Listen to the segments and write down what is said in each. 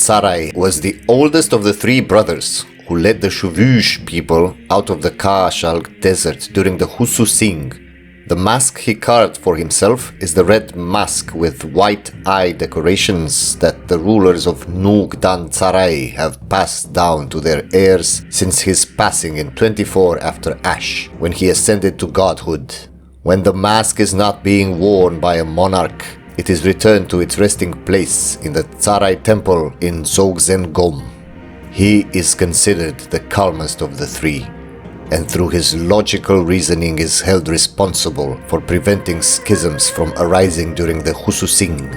Tsarai was the oldest of the three brothers who led the Shuvush people out of the Kaashalg desert during the Hususing. The mask he carved for himself is the red mask with white eye decorations that the rulers of Nuugdan Tsarai have passed down to their heirs since his passing in 24 after Ash, when he ascended to godhood. When the mask is not being worn by a monarch, it is returned to its resting place in the Tsarai temple in Zogzengom. He is considered the calmest of the three, and through his logical reasoning is held responsible for preventing schisms from arising during the Hususing.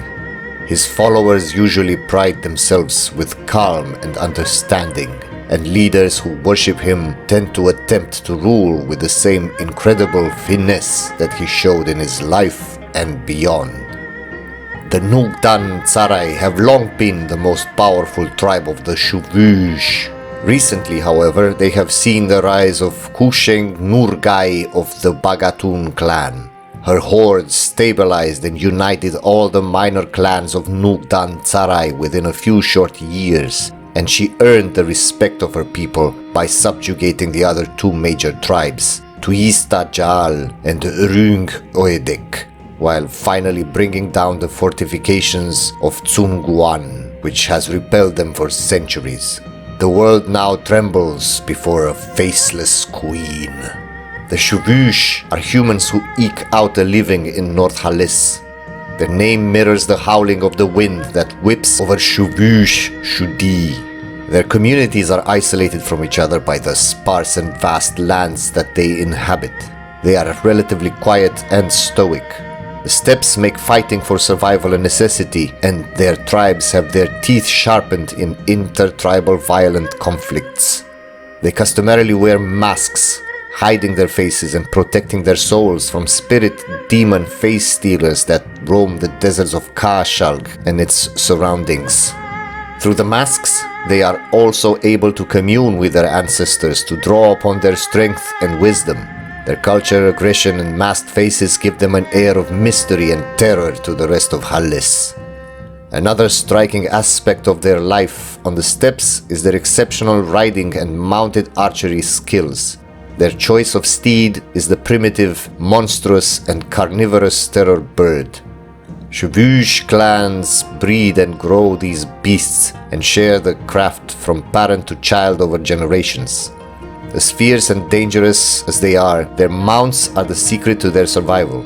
His followers usually pride themselves with calm and understanding, and leaders who worship him tend to attempt to rule with the same incredible finesse that he showed in his life and beyond. The Nuugdan Tsarai have long been the most powerful tribe of the Shuvush. Recently, however, they have seen the rise of Kusheng Nurgai of the Bagatun clan. Her horde stabilized and united all the minor clans of Nuugdan Tsarai within a few short years, and she earned the respect of her people by subjugating the other two major tribes, Tuista Jaal and Rung Oedek, while finally bringing down the fortifications of Tsunguan, which has repelled them for centuries. The world now trembles before a faceless queen. The Shuvush are humans who eke out a living in North Haless. Their name mirrors the howling of the wind that whips over Shuvush Shudi. Their communities are isolated from each other by the sparse and vast lands that they inhabit. They are relatively quiet and stoic. The steppes make fighting for survival a necessity, and their tribes have their teeth sharpened in inter-tribal violent conflicts. They customarily wear masks, hiding their faces and protecting their souls from spirit demon face stealers that roam the deserts of Kaashalg and its surroundings. Through the masks, they are also able to commune with their ancestors to draw upon their strength and wisdom. Their culture, aggression, and masked faces give them an air of mystery and terror to the rest of Haless. Another striking aspect of their life on the steppes is their exceptional riding and mounted archery skills. Their choice of steed is the primitive, monstrous, and carnivorous terror bird. Shuvush clans breed and grow these beasts and share the craft from parent to child over generations. As fierce and dangerous as they are, their mounts are the secret to their survival.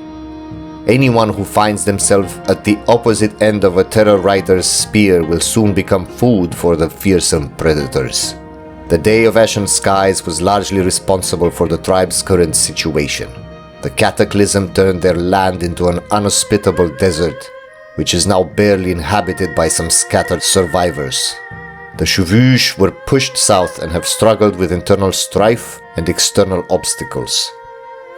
Anyone who finds themselves at the opposite end of a terror rider's spear will soon become food for the fearsome predators. The Day of Ashen Skies was largely responsible for the tribe's current situation. The cataclysm turned their land into an unhospitable desert, which is now barely inhabited by some scattered survivors. The Shuvush were pushed south and have struggled with internal strife and external obstacles.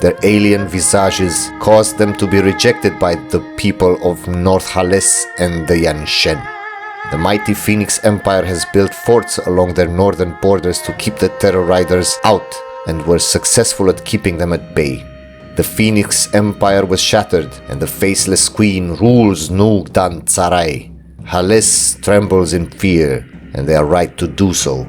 Their alien visages caused them to be rejected by the people of North Haless and the Yanshen. The mighty Phoenix Empire has built forts along their northern borders to keep the terror riders out, and were successful at keeping them at bay. The Phoenix Empire was shattered, and the faceless queen rules Nuugdan Tsarai. Haless trembles in fear, and they are right to do so.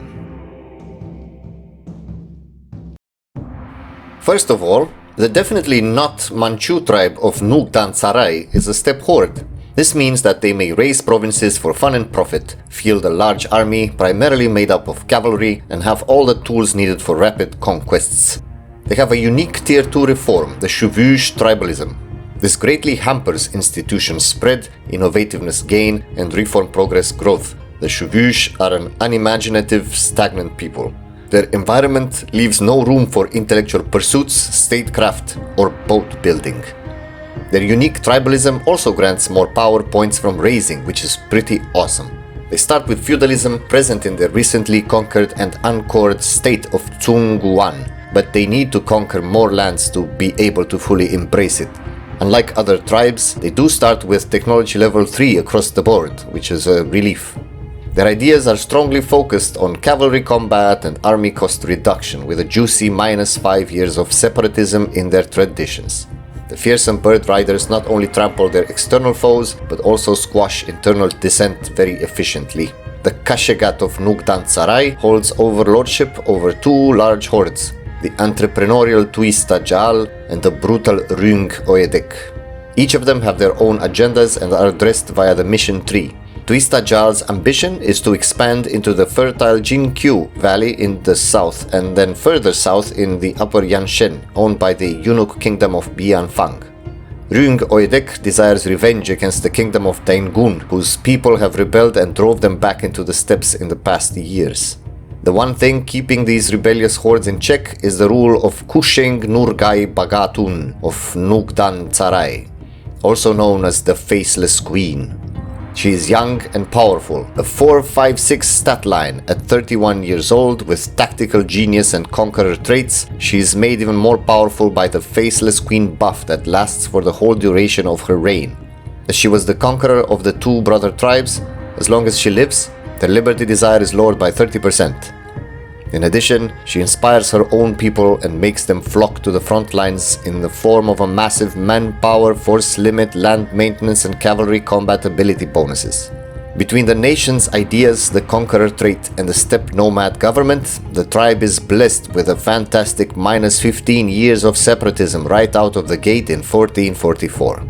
First of all, the definitely not Manchu tribe of Nuugdan Tsarai is a steppe horde. This means that they may raise provinces for fun and profit, field a large army primarily made up of cavalry, and have all the tools needed for rapid conquests. They have a unique Tier 2 reform, the Shuvush tribalism. This greatly hampers institution spread, innovativeness gain, and reform progress growth. The Shuvush are an unimaginative, stagnant people. Their environment leaves no room for intellectual pursuits, statecraft, or boat building. Their unique tribalism also grants more power points from raising, which is pretty awesome. They start with feudalism present in their recently conquered and uncored state of Tsunguan, but they need to conquer more lands to be able to fully embrace it. Unlike other tribes, they do start with technology level 3 across the board, which is a relief. Their ideas are strongly focused on cavalry combat and army cost reduction, with a juicy -5 years of separatism in their traditions. The fearsome bird riders not only trample their external foes, but also squash internal dissent very efficiently. The Kashegat of Nuugdan Tsarai holds overlordship over two large hordes, the entrepreneurial Tuista Jaal and the brutal Rung Oedek. Each of them have their own agendas and are addressed via the mission tree. Tuista Jaal's ambition is to expand into the fertile Jinkyu Valley in the south and then further south in the upper Yanshen, owned by the eunuch kingdom of Bianfang. Rung Oedek desires revenge against the kingdom of Daingun, whose people have rebelled and drove them back into the steppes in the past years. The one thing keeping these rebellious hordes in check is the rule of Kusheng Nurgai Bagatun of Nuugdan Tsarai, also known as the Faceless Queen. She is young and powerful, a 4-5-6 stat line at 31 years old with tactical genius and conqueror traits. She is made even more powerful by the Faceless Queen buff that lasts for the whole duration of her reign. As she was the conqueror of the two brother tribes, as long as she lives, their liberty desire is lowered by 30%. In addition, she inspires her own people and makes them flock to the front lines in the form of a massive manpower, force limit, land maintenance, and cavalry combat ability bonuses. Between the nation's ideas, the conqueror trait, and the steppe nomad government, the tribe is blessed with a fantastic minus 15 years of separatism right out of the gate in 1444.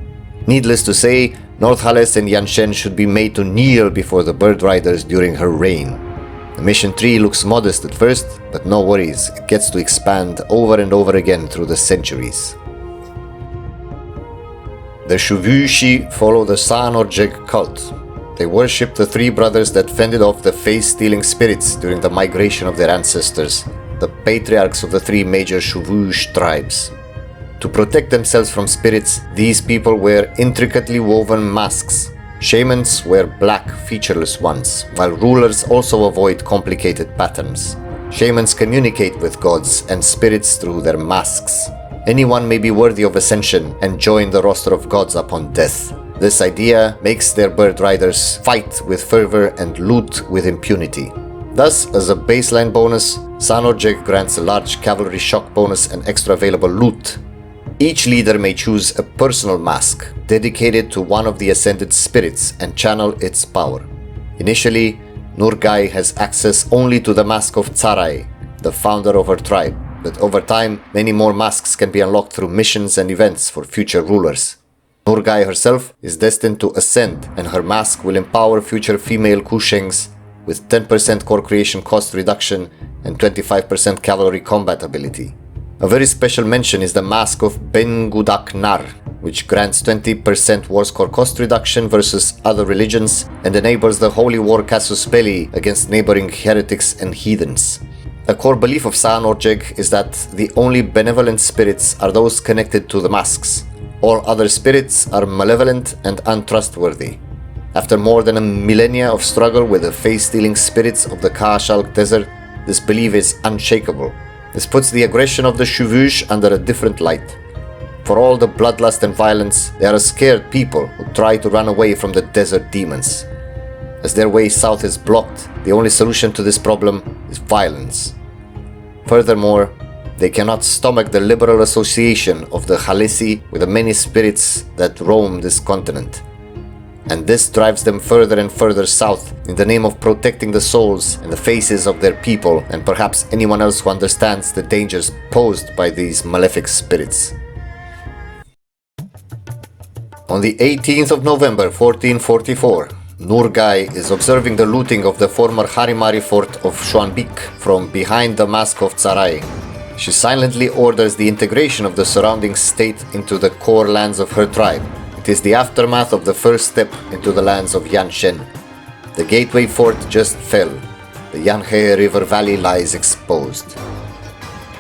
Needless to say, North Haless and Yanshen should be made to kneel before the bird riders during her reign. The mission tree looks modest at first, but no worries, it gets to expand over and over again through the centuries. The Shuvushi follow the Saanorgegh cult. They worship the three brothers that fended off the face-stealing spirits during the migration of their ancestors, the patriarchs of the three major Shuvush tribes. To protect themselves from spirits, these people wear intricately woven masks. Shamans wear black, featureless ones, while rulers also avoid complicated patterns. Shamans communicate with gods and spirits through their masks. Anyone may be worthy of ascension and join the roster of gods upon death. This idea makes their bird riders fight with fervor and loot with impunity. Thus, as a baseline bonus, Saanorgegh grants a large cavalry shock bonus and extra available loot. Each leader may choose a personal mask dedicated to one of the ascended spirits and channel its power. Initially, Nurgai has access only to the mask of Tsarai, the founder of her tribe, but over time, many more masks can be unlocked through missions and events for future rulers. Nurgai herself is destined to ascend, and her mask will empower future female Kushengs with 10% core creation cost reduction and 25% cavalry combat ability. A very special mention is the Mask of Ben-Gudak Nar, which grants 20% war score cost reduction versus other religions and enables the Holy War Casus Belli against neighboring heretics and heathens. A core belief of Saanorgegh is that the only benevolent spirits are those connected to the masks. All other spirits are malevolent and untrustworthy. After more than a millennia of struggle with the face-stealing spirits of the Kaashalk Desert, this belief is unshakable. This puts the aggression of the Shuvush under a different light. For all the bloodlust and violence, they are a scared people who try to run away from the desert demons. As their way south is blocked, the only solution to this problem is violence. Furthermore, they cannot stomach the liberal association of the Halessi with the many spirits that roam this continent. And this drives them further and further south in the name of protecting the souls and the faces of their people and perhaps anyone else who understands the dangers posed by these malefic spirits. On the 18th of November 1444, Nurgai is observing the looting of the former Harimari fort of Shuanbik from behind the Mask of Tsarai. She silently orders the integration of the surrounding state into the core lands of her tribe. It is the aftermath of the first step into the lands of Yanshen. The gateway fort just fell. The Yanhe River Valley lies exposed.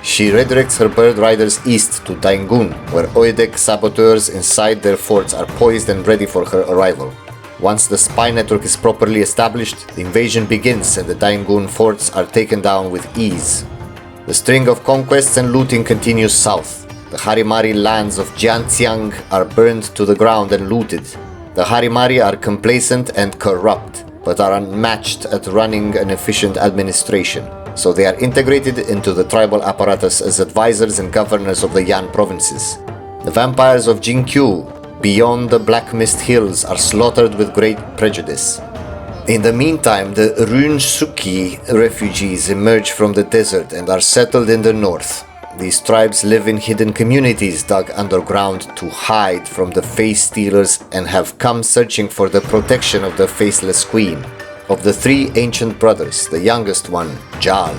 She redirects her bird riders east to Daingun, where Oedek saboteurs inside their forts are poised and ready for her arrival. Once the spy network is properly established, the invasion begins and the Daingun forts are taken down with ease. The string of conquests and looting continues south. The Harimari lands of Jianxiang are burned to the ground and looted. The Harimari are complacent and corrupt, but are unmatched at running an efficient administration, so they are integrated into the tribal apparatus as advisors and governors of the Yan provinces. The vampires of Jinkyu, beyond the Black Mist Hills, are slaughtered with great prejudice. In the meantime, the Runsuki refugees emerge from the desert and are settled in the north. These tribes live in hidden communities dug underground to hide from the face stealers and have come searching for the protection of the faceless queen. Of the three ancient brothers, the youngest one, Jal,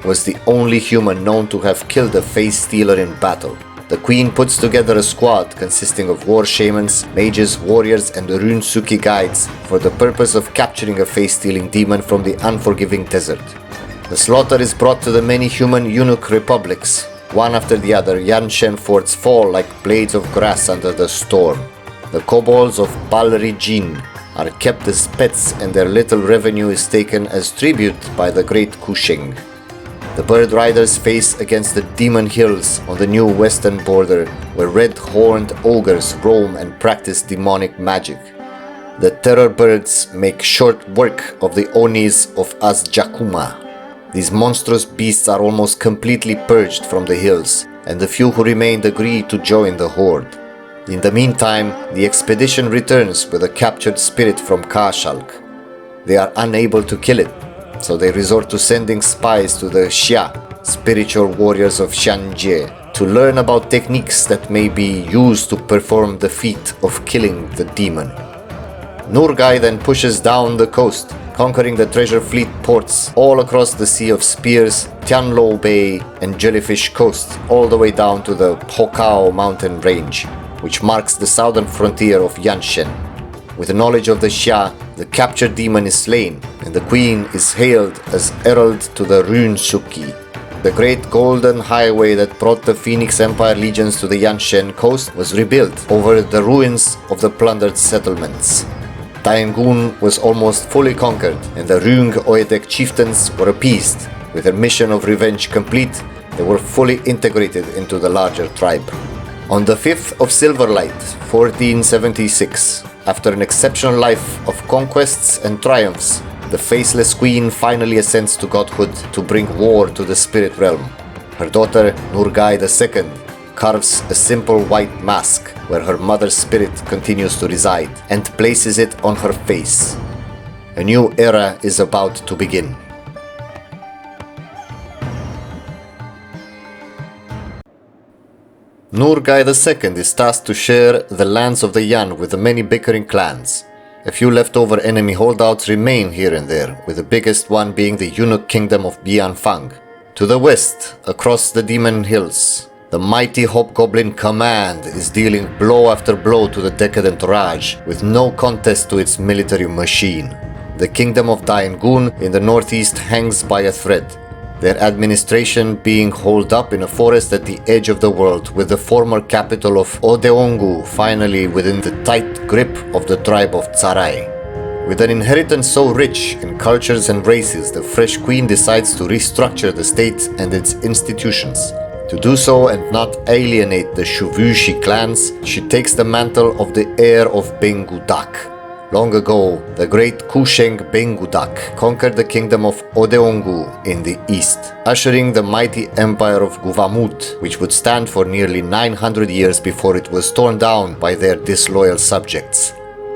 was the only human known to have killed a face stealer in battle. The queen puts together a squad consisting of war shamans, mages, warriors, and Runsuki guides for the purpose of capturing a face-stealing demon from the unforgiving desert. The slaughter is brought to the many human eunuch republics. One after the other, Yanshen forts fall like blades of grass under the storm. The kobolds of Balrijin are kept as pets and their little revenue is taken as tribute by the great Kusheng. The bird riders face against the demon hills on the new western border, where red-horned ogres roam and practice demonic magic. The terror birds make short work of the Onis of Azjakuma. These monstrous beasts are almost completely purged from the hills, and the few who remained agree to join the Horde. In the meantime, the expedition returns with a captured spirit from Kashalk. They are unable to kill it, so they resort to sending spies to the Xia, spiritual warriors of Xianje, to learn about techniques that may be used to perform the feat of killing the demon. Nurgai then pushes down the coast, conquering the treasure fleet ports all across the Sea of Spears, Tianlou Bay, and Jellyfish Coast, all the way down to the Hokao mountain range, which marks the southern frontier of Yanshen. With knowledge of the Xia, the captured demon is slain, and the queen is hailed as herald to the Runsuki. The great golden highway that brought the Phoenix Empire legions to the Yanshen coast was rebuilt over the ruins of the plundered settlements. Daengun was almost fully conquered, and the Rung Oedek chieftains were appeased. With their mission of revenge complete, they were fully integrated into the larger tribe. On the 5th of Silverlight, 1476, after an exceptional life of conquests and triumphs, the faceless queen finally ascends to godhood to bring war to the spirit realm. Her daughter, Nurgai II, carves a simple white mask where her mother's spirit continues to reside and places it on her face. A new era is about to begin. Nurgai II is tasked to share the lands of the Yan with the many bickering clans. A few leftover enemy holdouts remain here and there, with the biggest one being the eunuch kingdom of Bianfang. To the west, across the Demon Hills, the mighty Hobgoblin Command is dealing blow after blow to the decadent Raj, with no contest to its military machine. The kingdom of Daengun in the northeast hangs by a thread, their administration being holed up in a forest at the edge of the world, with the former capital of Odeongu finally within the tight grip of the tribe of Tsarai. With an inheritance so rich in cultures and races, the fresh queen decides to restructure the state and its institutions. To do so and not alienate the Shuvushi clans, she takes the mantle of the heir of Bengudak. Long ago, the great Kusheng Bengudak conquered the kingdom of Odeongu in the east, ushering the mighty empire of Guwamuud, which would stand for nearly 900 years before it was torn down by their disloyal subjects.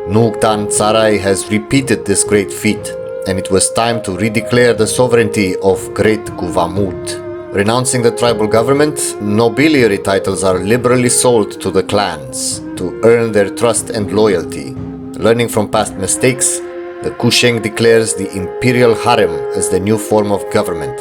Nuugdan Tsarai has repeated this great feat, and it was time to redeclare the sovereignty of Great Guwamuud. Renouncing the tribal government, nobiliary titles are liberally sold to the clans to earn their trust and loyalty. Learning from past mistakes, the Kusheng declares the imperial harem as the new form of government.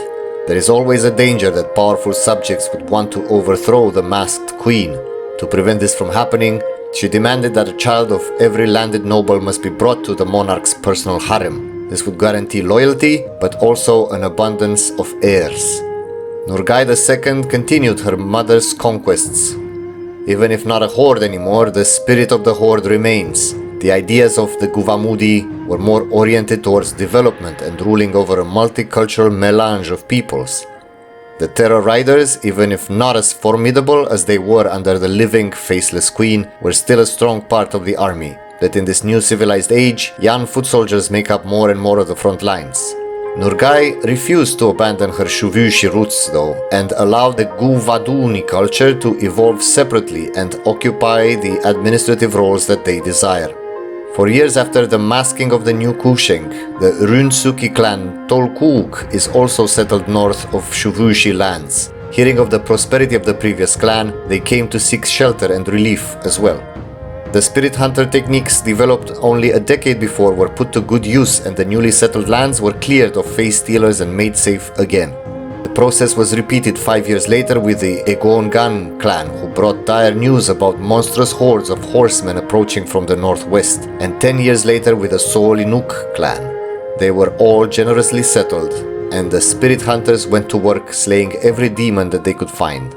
There is always a danger that powerful subjects would want to overthrow the masked queen. To prevent this from happening, she demanded that a child of every landed noble must be brought to the monarch's personal harem. This would guarantee loyalty, but also an abundance of heirs. Nurgai II continued her mother's conquests. Even if not a horde anymore, the spirit of the horde remains. The ideas of the Guwamudi were more oriented towards development and ruling over a multicultural melange of peoples. The Terror Riders, even if not as formidable as they were under the living Faceless Queen, were still a strong part of the army. That in this new civilized age, Yan foot soldiers make up more and more of the front lines. Nurgai refused to abandon her Shuvushi roots though, and allowed the Guvaduni culture to evolve separately and occupy the administrative roles that they desire. For years after the masking of the new Kusheng, the Runsuki clan Tolkuk is also settled north of Shuvushi lands. Hearing of the prosperity of the previous clan, they came to seek shelter and relief as well. The spirit hunter techniques developed only a decade before were put to good use, and the newly settled lands were cleared of face stealers and made safe again. The process was repeated 5 years later with the Egongan clan, who brought dire news about monstrous hordes of horsemen approaching from the northwest, and 10 years later with the Solinuk clan. They were all generously settled, and the spirit hunters went to work slaying every demon that they could find.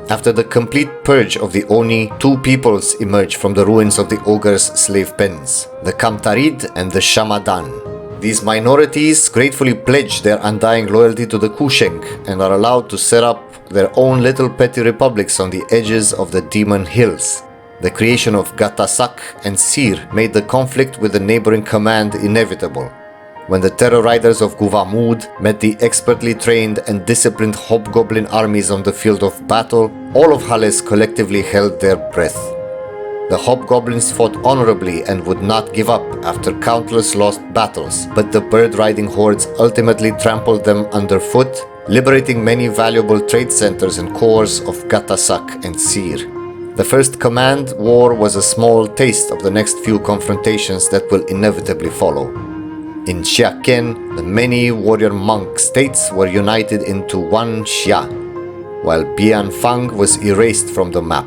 After the complete purge of the Oni, two peoples emerged from the ruins of the ogres' slave pens, the Kamtarid and the Shamadan. These minorities gratefully pledge their undying loyalty to the Kusheng and are allowed to set up their own little petty republics on the edges of the Demon Hills. The creation of Gatasak and Sir made the conflict with the neighboring command inevitable. When the terror riders of Guwamuud met the expertly trained and disciplined hobgoblin armies on the field of battle, all of Haless collectively held their breath. The hobgoblins fought honorably and would not give up after countless lost battles, but the bird-riding hordes ultimately trampled them underfoot, liberating many valuable trade centers and cores of Gatasak and Sir. The first command war was a small taste of the next few confrontations that will inevitably follow. In Xiaken, the many warrior monk states were united into one Xia, while Bianfang was erased from the map.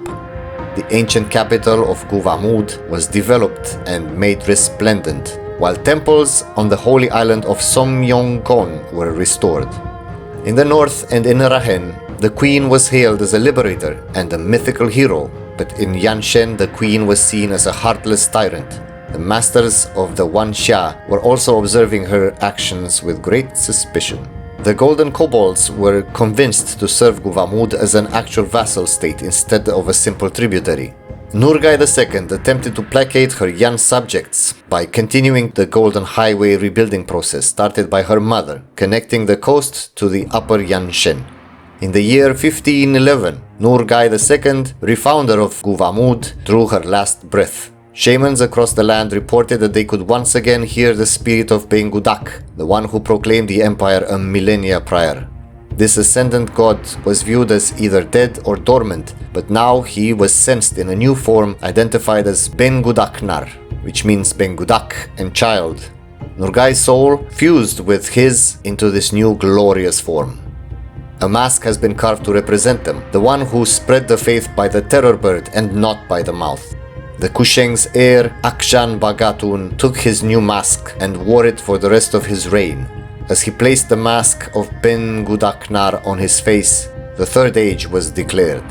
The ancient capital of Guwamuud was developed and made resplendent, while temples on the holy island of Somyongkon were restored. In the north and in Rahen, the queen was hailed as a liberator and a mythical hero, but in Yanshen the queen was seen as a heartless tyrant. The masters of the One Xia were also observing her actions with great suspicion. The Golden Kobolds were convinced to serve Guwamuud as an actual vassal state instead of a simple tributary. Nurgai II attempted to placate her Yan subjects by continuing the Golden Highway rebuilding process started by her mother, connecting the coast to the upper Yanshen. In the year 1511, Nurgai II, refounder of Guwamuud, drew her last breath. Shamans across the land reported that they could once again hear the spirit of Bengudak, the one who proclaimed the empire a millennia prior. This ascendant god was viewed as either dead or dormant, but now he was sensed in a new form identified as Bengudaknar, which means Bengudak and child. Nurgai's soul fused with his into this new glorious form. A mask has been carved to represent them, the one who spread the faith by the terror bird and not by the mouth. The Kusheng's heir, Akshan Bagatun, took his new mask and wore it for the rest of his reign. As he placed the mask of Ben Gudaknar on his face, the Third Age was declared.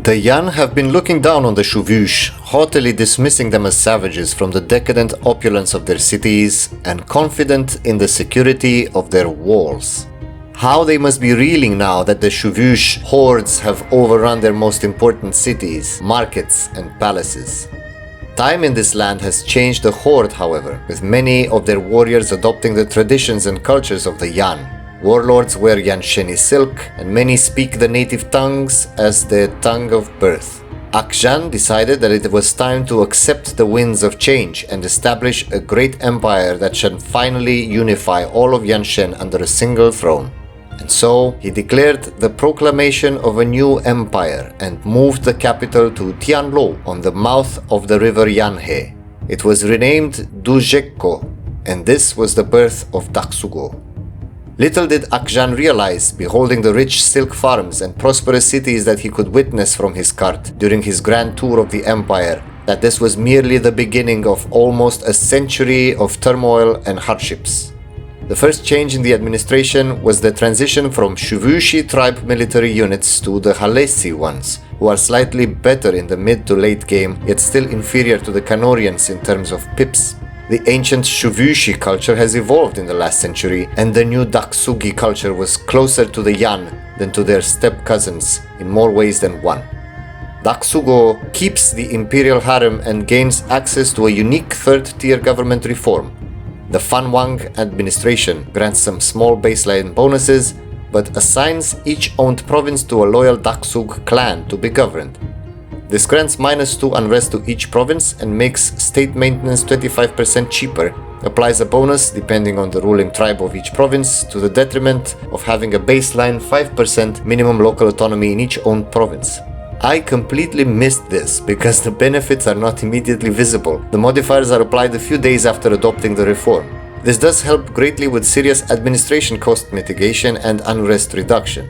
The Yan have been looking down on the Shuvush, haughtily dismissing them as savages from the decadent opulence of their cities and confident in the security of their walls. How they must be reeling now that the Shuvush hordes have overrun their most important cities, markets, and palaces. Time in this land has changed the Horde, however, with many of their warriors adopting the traditions and cultures of the Yan. Warlords wear Yansheni silk, and many speak the native tongues as their tongue of birth. Akshan decided that it was time to accept the winds of change and establish a great empire that should finally unify all of Yanshen under a single throne. And so he declared the proclamation of a new empire and moved the capital to Tianlo on the mouth of the river Yanhe. It was renamed Dujekko, and this was the birth of Daxugo. Little did Akshan realize, beholding the rich silk farms and prosperous cities that he could witness from his cart during his grand tour of the empire, that this was merely the beginning of almost a century of turmoil and hardships. The first change in the administration was the transition from Shuvushi tribe military units to the Halessi ones, who are slightly better in the mid to late game, yet still inferior to the Kanorians in terms of pips. The ancient Shuvushi culture has evolved in the last century, and the new Daxugi culture was closer to the Yan than to their step-cousins in more ways than one. Daxugo keeps the imperial harem and gains access to a unique third-tier government reform. The Fanwang administration grants some small baseline bonuses, but assigns each owned province to a loyal Daxug clan to be governed. This grants -2 unrest to each province and makes state maintenance 25% cheaper, applies a bonus depending on the ruling tribe of each province, to the detriment of having a baseline 5% minimum local autonomy in each own province. I completely missed this because the benefits are not immediately visible. The modifiers are applied a few days after adopting the reform. This does help greatly with serious administration cost mitigation and unrest reduction.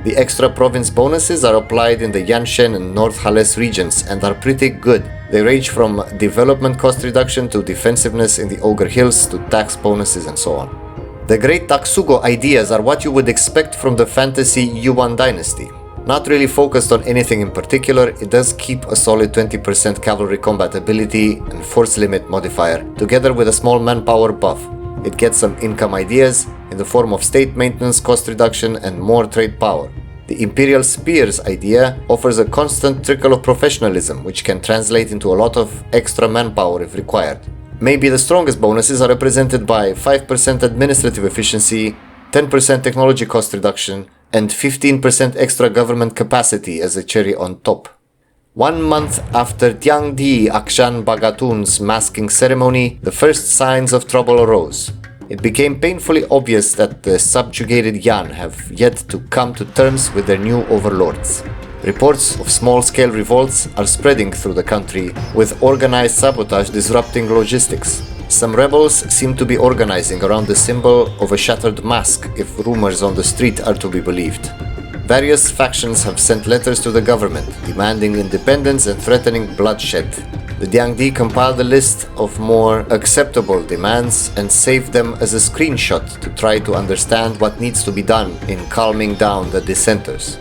The extra province bonuses are applied in the Yanshen and North Haless regions and are pretty good. They range from development cost reduction to defensiveness in the Ogre Hills to tax bonuses and so on. The great Daxugo ideas are what you would expect from the fantasy Yuan dynasty. Not really focused on anything in particular, it does keep a solid 20% cavalry combat ability and force limit modifier, together with a small manpower buff. It gets some income ideas in the form of state maintenance cost reduction and more trade power. The Imperial Spears idea offers a constant trickle of professionalism, which can translate into a lot of extra manpower if required. Maybe the strongest bonuses are represented by 5% administrative efficiency, 10% technology cost reduction, and 15% extra government capacity as a cherry on top. 1 month after Tiangdi Akshan Bagatun's masking ceremony, the first signs of trouble arose. It became painfully obvious that the subjugated Yan have yet to come to terms with their new overlords. Reports of small-scale revolts are spreading through the country, with organized sabotage disrupting logistics. Some rebels seem to be organizing around the symbol of a shattered mask, if rumors on the street are to be believed. Various factions have sent letters to the government, demanding independence and threatening bloodshed. The Diangdi compiled a list of more acceptable demands and saved them as a screenshot to try to understand what needs to be done in calming down the dissenters.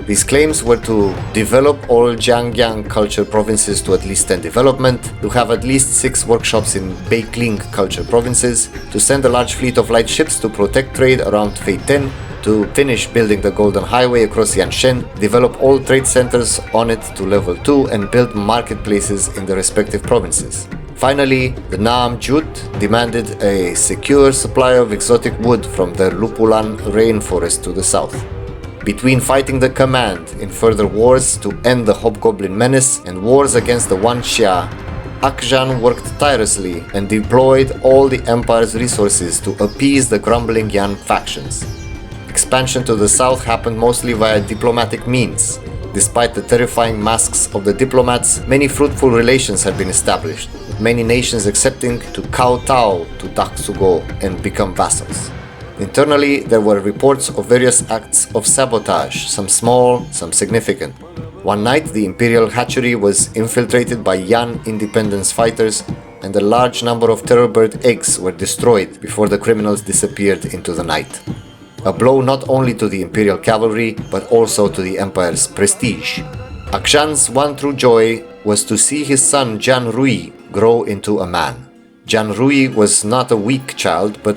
These claims were to develop all Jiangyang culture provinces to at least 10 development, to have at least 6 workshops in Beikling culture provinces, to send a large fleet of light ships to protect trade around Fei 10, to finish building the Golden Highway across Yanshen, develop all trade centers on it to level 2 and build marketplaces in the respective provinces. Finally, the Naam Jut demanded a secure supply of exotic wood from the Lupulan rainforest to the south. Between fighting the command in further wars to end the Hobgoblin menace and wars against the Wan Xia, Akjan worked tirelessly and deployed all the Empire's resources to appease the grumbling Yan factions. Expansion to the south happened mostly via diplomatic means. Despite the terrifying masks of the diplomats, many fruitful relations had been established, with many nations accepting to kowtow to Daxugo and become vassals. Internally, there were reports of various acts of sabotage, some small, some significant. One night, the Imperial hatchery was infiltrated by Yan independence fighters, and a large number of terrorbird eggs were destroyed before the criminals disappeared into the night. A blow not only to the Imperial cavalry, but also to the Empire's prestige. Akshan's one true joy was to see his son Jian Rui grow into a man. Jian Rui was not a weak child, but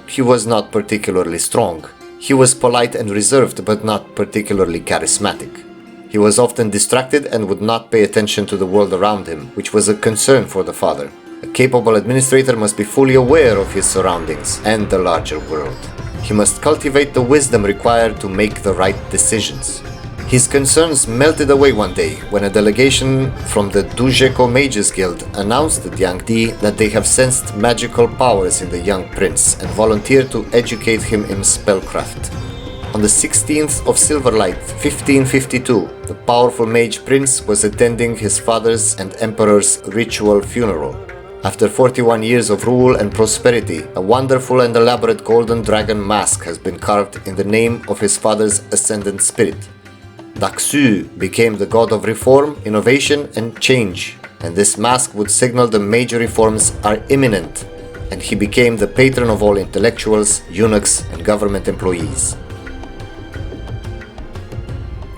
he was not particularly strong. He was polite and reserved, but not particularly charismatic. He was often distracted and would not pay attention to the world around him, which was a concern for the father. A capable administrator must be fully aware of his surroundings and the larger world. He must cultivate the wisdom required to make the right decisions. His concerns melted away one day when a delegation from the Dujeko Mages Guild announced to Diangdi that they have sensed magical powers in the young prince and volunteered to educate him in spellcraft. On the 16th of Silverlight, 1552, the powerful mage prince was attending his father's and emperor's ritual funeral. After 41 years of rule and prosperity, a wonderful and elaborate golden dragon mask has been carved in the name of his father's ascendant spirit. Daxu became the god of reform, innovation, and change, and this mask would signal the major reforms are imminent, and he became the patron of all intellectuals, eunuchs, and government employees.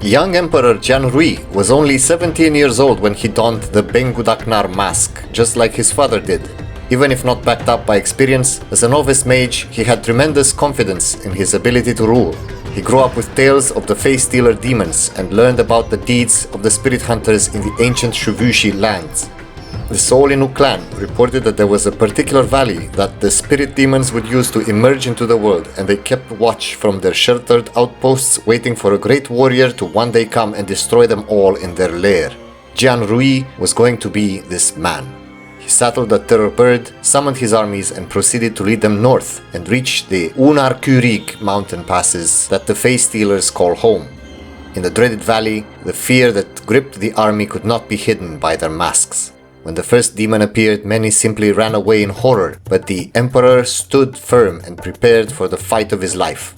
Young Emperor Jian Rui was only 17 years old when he donned the Bengudaknar mask, just like his father did. Even if not backed up by experience, as a novice mage, he had tremendous confidence in his ability to rule. He grew up with tales of the Face Stealer demons and learned about the deeds of the spirit hunters in the ancient Shuvushi lands. The Soul Inuk clan reported that there was a particular valley that the spirit demons would use to emerge into the world, and they kept watch from their sheltered outposts, waiting for a great warrior to one day come and destroy them all in their lair. Jian Rui was going to be this man. He saddled the terror bird, summoned his armies, and proceeded to lead them north and reach the Unar Kurig mountain passes that the Face Stealers call home. In the dreaded valley, the fear that gripped the army could not be hidden by their masks. When the first demon appeared, many simply ran away in horror, but the Emperor stood firm and prepared for the fight of his life.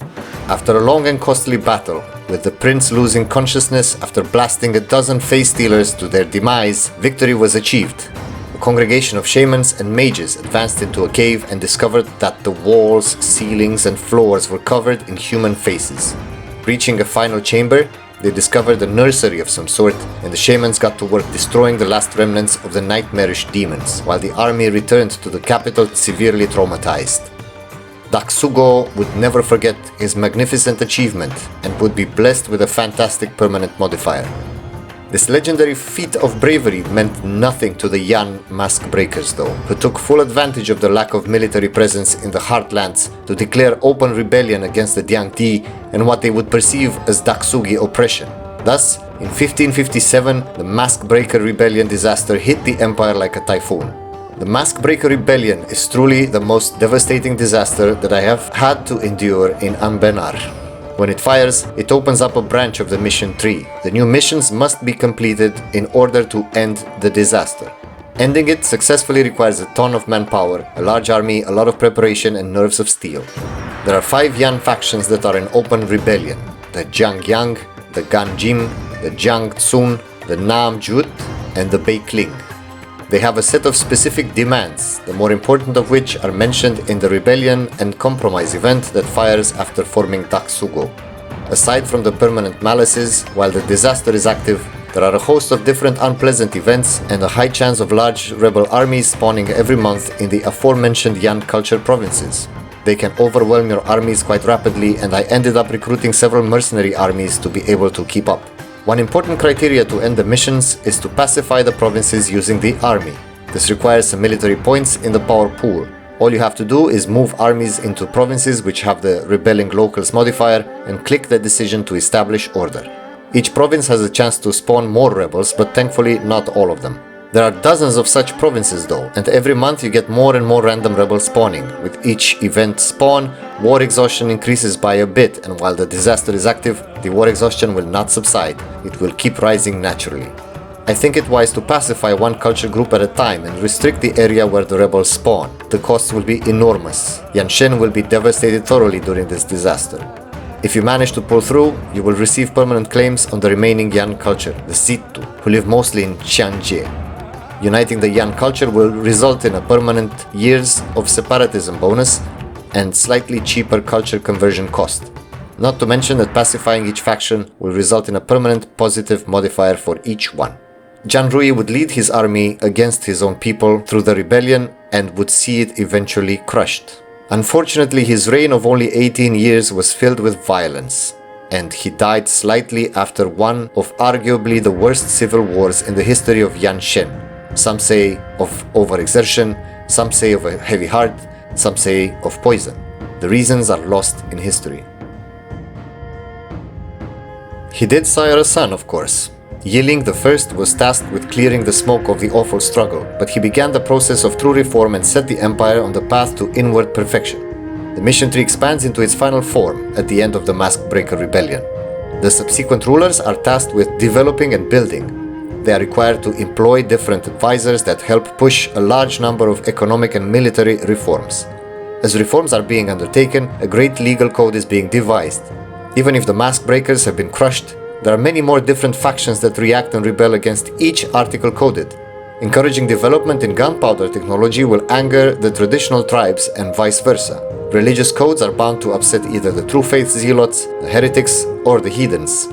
After a long and costly battle, with the prince losing consciousness after blasting a dozen Face Stealers to their demise, victory was achieved. A congregation of shamans and mages advanced into a cave and discovered that the walls, ceilings, and floors were covered in human faces. Reaching a final chamber, they discovered a nursery of some sort, and the shamans got to work destroying the last remnants of the nightmarish demons, while the army returned to the capital severely traumatized. Daxugo would never forget his magnificent achievement and would be blessed with a fantastic permanent modifier. This legendary feat of bravery meant nothing to the Yan Maskbreakers though, who took full advantage of the lack of military presence in the Heartlands to declare open rebellion against the Diangti and what they would perceive as Daxugi oppression. Thus, in 1557, the Maskbreaker Rebellion disaster hit the empire like a typhoon. The Maskbreaker Rebellion is truly the most devastating disaster that I have had to endure in Anbennar. When it fires, it opens up a branch of the mission tree. The new missions must be completed in order to end the disaster. Ending it successfully requires a ton of manpower, a large army, a lot of preparation, and nerves of steel. There are 5 Yan factions that are in open rebellion: the Jiang Yang, the Gan Jim, the Jiang Tsun, the Nam Jut, and the Bei Kling. They have a set of specific demands, the more important of which are mentioned in the rebellion and compromise event that fires after forming Daxugo. Aside from the permanent malices, while the disaster is active, there are a host of different unpleasant events and a high chance of large rebel armies spawning every month in the aforementioned Yan culture provinces. They can overwhelm your armies quite rapidly, and I ended up recruiting several mercenary armies to be able to keep up. One important criteria to end the missions is to pacify the provinces using the army. This requires some military points in the power pool. All you have to do is move armies into provinces which have the rebelling locals modifier and click the decision to establish order. Each province has a chance to spawn more rebels, but thankfully not all of them. There are dozens of such provinces though, and every month you get more and more random rebels spawning. With each event spawn, war exhaustion increases by a bit, and while the disaster is active, the war exhaustion will not subside. It will keep rising naturally. I think it wise to pacify one culture group at a time and restrict the area where the rebels spawn. The costs will be enormous. Yanshen will be devastated thoroughly during this disaster. If you manage to pull through, you will receive permanent claims on the remaining Yan culture, the Sittu, who live mostly in Qianjie. Uniting the Yan culture will result in a permanent years of separatism bonus and slightly cheaper culture conversion cost. Not to mention that pacifying each faction will result in a permanent positive modifier for each one. Jian Rui would lead his army against his own people through the rebellion and would see it eventually crushed. Unfortunately, his reign of only 18 years was filled with violence, and he died slightly after one of arguably the worst civil wars in the history of Yanshen. Some say of overexertion, some say of a heavy heart, some say of poison. The reasons are lost in history. He did sire a son, of course. Yiling I was tasked with clearing the smoke of the awful struggle, but he began the process of true reform and set the empire on the path to inward perfection. The mission tree expands into its final form at the end of the Maskbreaker Rebellion. The subsequent rulers are tasked with developing and building. They are required to employ different advisors that help push a large number of economic and military reforms. As reforms are being undertaken, a great legal code is being devised. Even if the Maskbreakers have been crushed, there are many more different factions that react and rebel against each article coded. Encouraging development in gunpowder technology will anger the traditional tribes and vice versa. Religious codes are bound to upset either the true faith zealots, the heretics, or the heathens.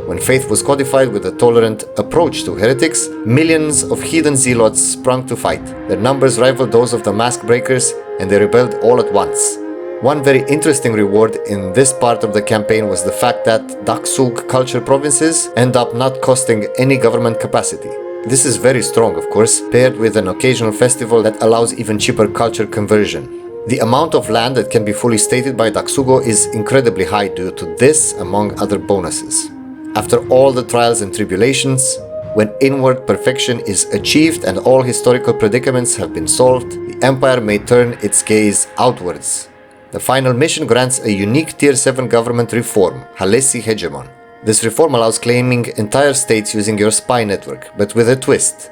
When faith was codified with a tolerant approach to heretics, millions of heathen zealots sprung to fight. Their numbers rivaled those of the Maskbreakers, and they rebelled all at once. One very interesting reward in this part of the campaign was the fact that Daxug culture provinces end up not costing any government capacity. This is very strong, of course, paired with an occasional festival that allows even cheaper culture conversion. The amount of land that can be fully stated by Daxugo is incredibly high due to this, among other bonuses. After all the trials and tribulations, When inward perfection is achieved and all historical predicaments have been solved, the Empire may turn its gaze outwards. The final mission grants a unique Tier 7 government reform, Halessi Hegemon. This reform allows claiming entire states using your spy network, but with a twist.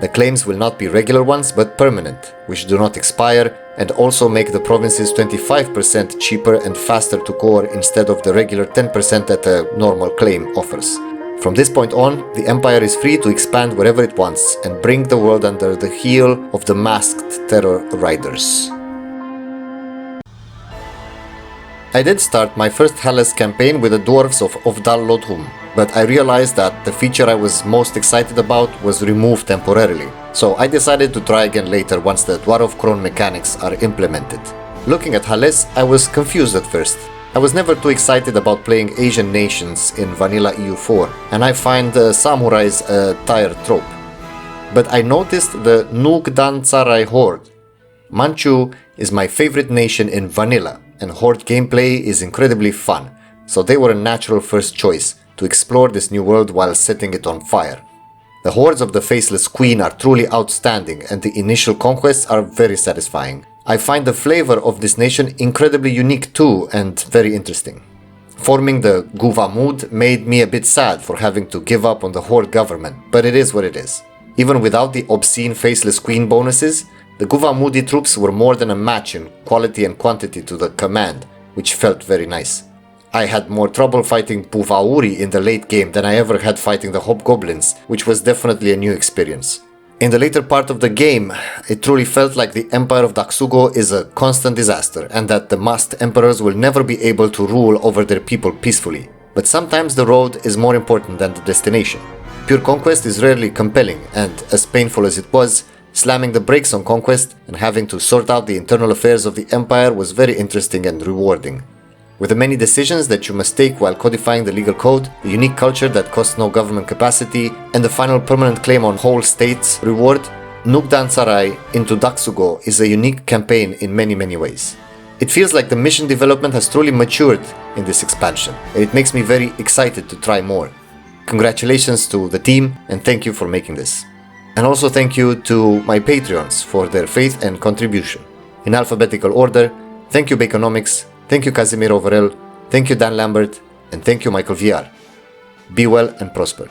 The claims will not be regular ones, but permanent, which do not expire, and also make the provinces 25% cheaper and faster to core instead of the regular 10% that a normal claim offers. From this point on, the Empire is free to expand wherever it wants and bring the world under the heel of the masked terror riders. I did start my first Haless campaign with the dwarves of Ovdal Lodhum, but I realized that the feature I was most excited about was removed temporarily, so I decided to try again later once the Dwarf Crown mechanics are implemented. Looking at Haless, I was confused at first. I was never too excited about playing Asian nations in vanilla EU4, and I find samurais a tired trope. But I noticed the Nuugdan Tsarai Horde. Manchu is my favorite nation in vanilla, and Horde gameplay is incredibly fun, so they were a natural first choice to explore this new world while setting it on fire. The hordes of the Faceless Queen are truly outstanding, and the initial conquests are very satisfying. I find the flavor of this nation incredibly unique too, and very interesting. Forming the Guwamuud made me a bit sad for having to give up on the Horde government, but it is what it is. Even without the obscene Faceless Queen bonuses, the Guwamoodi troops were more than a match in quality and quantity to the command, which felt very nice. I had more trouble fighting Puvauri in the late game than I ever had fighting the Hobgoblins, which was definitely a new experience. In the later part of the game, it truly felt like the Empire of Daxugo is a constant disaster, and that the masked emperors will never be able to rule over their people peacefully. But sometimes the road is more important than the destination. Pure conquest is rarely compelling, and as painful as it was, slamming the brakes on conquest and having to sort out the internal affairs of the Empire was very interesting and rewarding. With the many decisions that you must take while codifying the legal code, the unique culture that costs no government capacity, and the final permanent claim on whole states reward, Nuugdan Tsarai into Daxugo is a unique campaign in many ways. It feels like the mission development has truly matured in this expansion, and it makes me very excited to try more. Congratulations to the team, and thank you for making this. And also thank you to my Patreons for their faith and contribution. In alphabetical order, thank you Baconomics, thank you Casimiro Varel, thank you Dan Lambert, and thank you Michael VR. Be well and prosper.